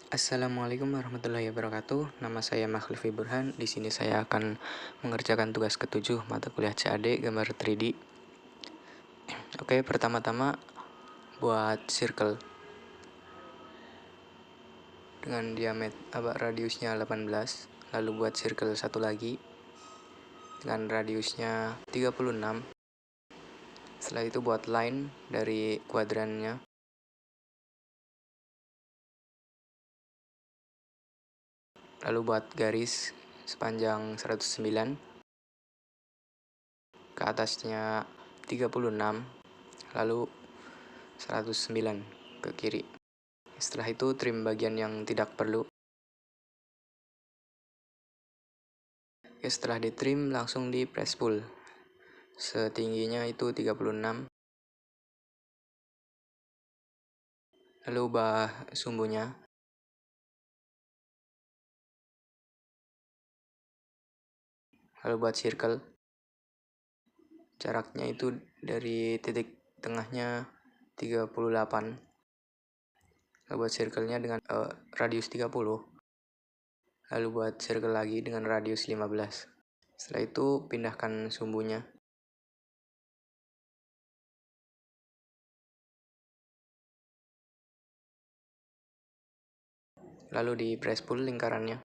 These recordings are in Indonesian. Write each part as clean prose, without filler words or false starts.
Assalamualaikum warahmatullahi wabarakatuh. Nama saya Makhlifi Burhan. Di sini saya akan mengerjakan tugas ketujuh mata kuliah CAD gambar 3D. Oke, pertama-tama buat circle dengan diameter radiusnya 18, lalu buat circle satu lagi dengan radiusnya 36. Setelah itu buat line dari kuadrannya. Lalu buat garis sepanjang 109, ke atasnya 36, lalu 109 ke kiri. Setelah itu trim bagian yang tidak perlu. Setelah di trim langsung di press pull. Setingginya itu 36. Lalu ubah sumbunya. Lalu buat circle. Jaraknya itu dari titik tengahnya 38. Lalu buat circle-nya dengan radius 30. Lalu buat circle lagi dengan radius 15. Setelah itu pindahkan sumbunya. Lalu di press pull lingkarannya.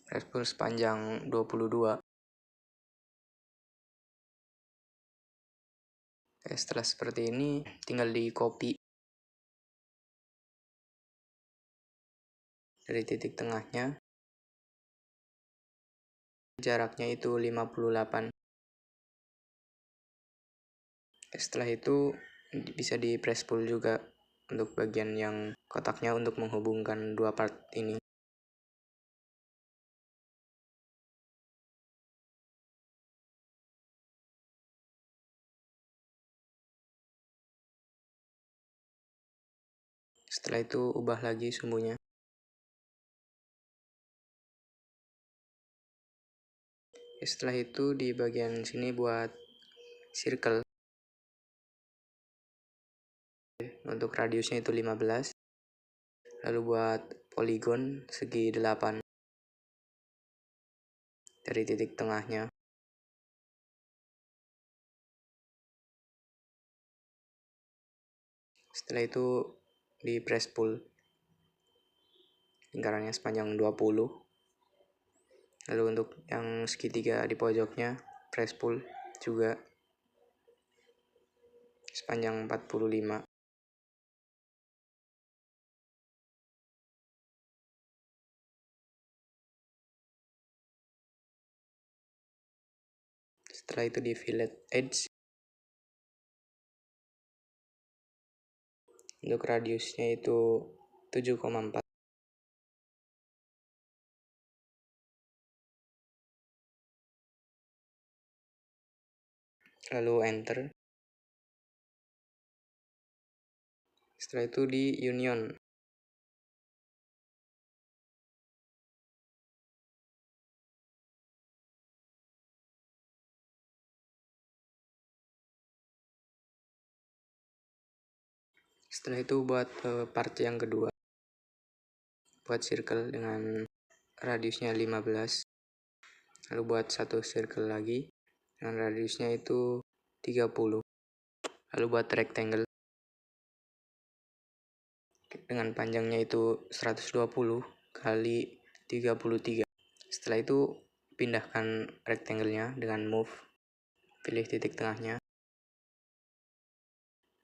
Press pull sepanjang 22. Setelah seperti ini tinggal di copy dari titik tengahnya. Jaraknya itu 58. Setelah itu bisa di press pull juga untuk bagian yang kotaknya untuk menghubungkan dua part ini. Setelah itu ubah lagi sumbunya. Setelah itu di bagian sini buat circle. Untuk radiusnya itu 15. Lalu buat poligon segi 8 dari titik tengahnya. Setelah itu di press pull lingkarannya sepanjang 20. Lalu untuk yang segitiga di pojoknya press pull juga sepanjang 45. Setelah itu di fillet edge. Untuk radiusnya itu 7,4. Lalu enter. Setelah itu di union. Setelah itu buat part yang kedua. Buat circle dengan radiusnya 15. Lalu buat satu circle lagi dengan radiusnya itu 30. Lalu buat rectangle dengan panjangnya itu 120 kali 33. Setelah itu pindahkan rectangle-nya dengan move. Pilih titik tengahnya.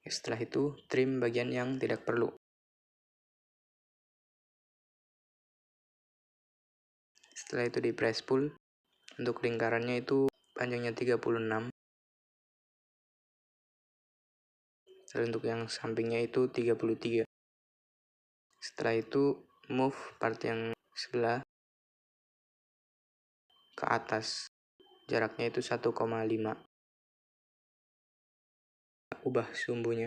Setelah itu trim bagian yang tidak perlu. Setelah itu di press pull. Untuk lingkarannya itu panjangnya 36. Lalu untuk yang sampingnya itu 33. Setelah itu move part yang sebelah ke atas. Jaraknya itu 1,5. Ubah sumbunya.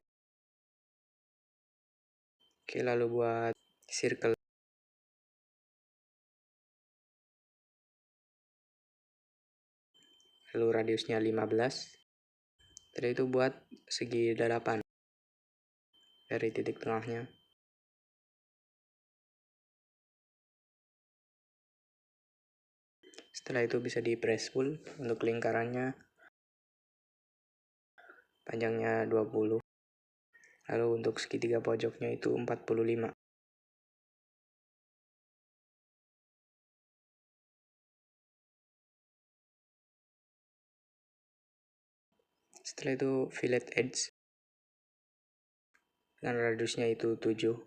Oke, lalu buat circle. Lalu radiusnya 15. Setelah itu buat segi 8 dari titik tengahnya. Setelah itu bisa di press pull. Untuk lingkarannya panjangnya 20. Lalu untuk segitiga pojoknya itu 45. Setelah itu fillet edge dengan radiusnya itu 7.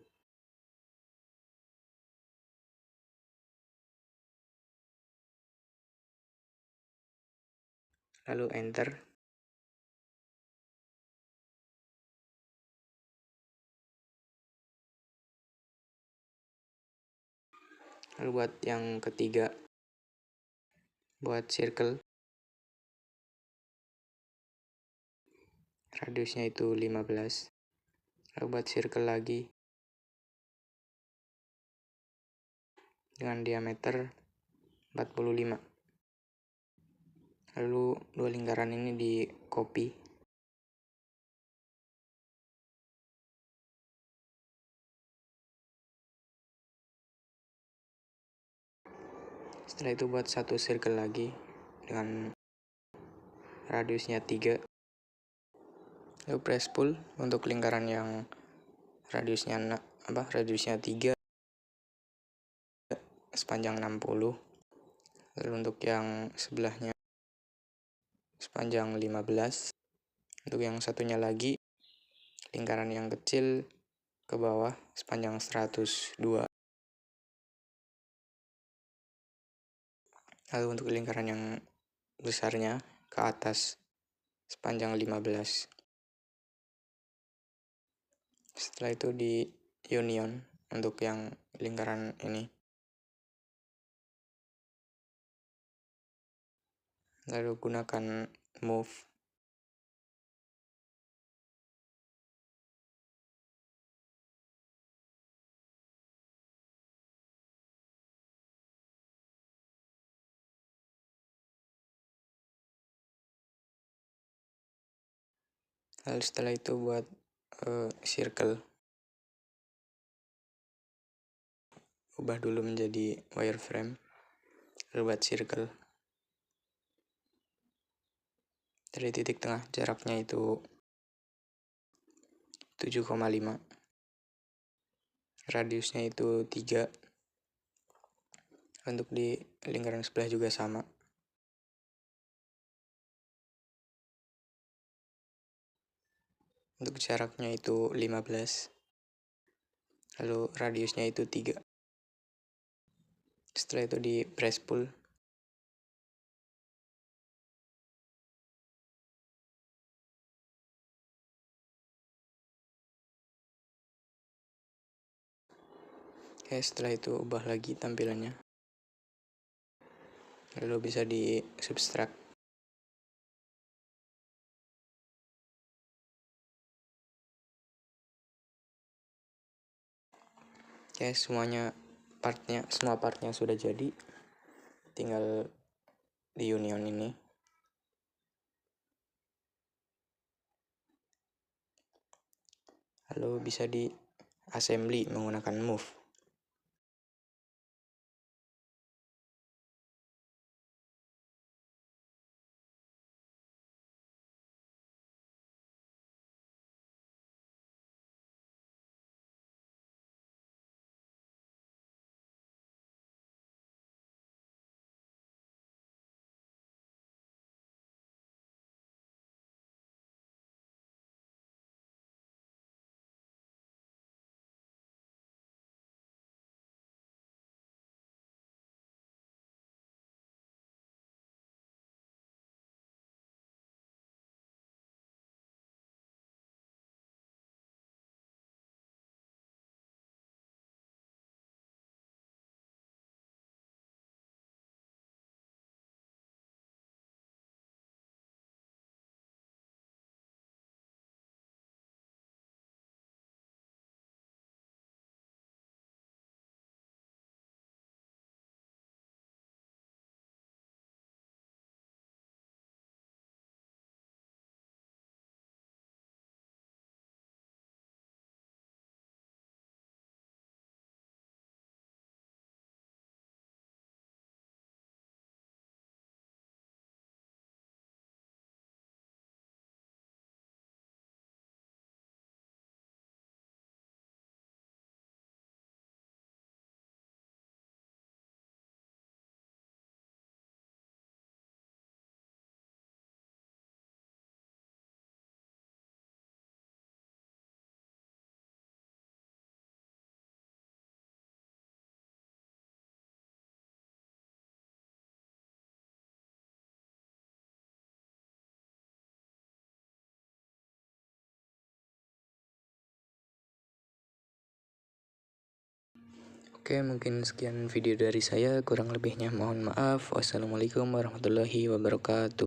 Lalu enter. Lalu buat yang ketiga, buat circle, radiusnya itu 15. Lalu buat circle lagi dengan diameter 45. Lalu dua lingkaran ini di copy. Setelah itu buat satu circle lagi dengan radiusnya 3. Lalu press pull untuk lingkaran yang radiusnya 3 sepanjang 60. Lalu untuk yang sebelahnya sepanjang 15. Untuk yang satunya lagi lingkaran yang kecil ke bawah sepanjang 102. Lalu untuk lingkaran yang besarnya ke atas sepanjang 15. Setelah itu di union untuk yang lingkaran ini. Lalu gunakan move. Lalu setelah itu buat circle. Ubah dulu menjadi wireframe. Lalu buat circle. Dari titik tengah jaraknya itu 7,5. Radiusnya itu 3. Untuk di lingkaran sebelah juga sama. Untuk jaraknya itu 15. Lalu radiusnya itu 3. Setelah itu di press pull. Oke, setelah itu ubah lagi tampilannya. Lalu bisa di subtract. Oke, semua partnya sudah jadi. Tinggal di union ini. Lalu bisa di assembly menggunakan move. Oke, mungkin sekian video dari saya, kurang lebihnya mohon maaf. Wassalamualaikum warahmatullahi wabarakatuh.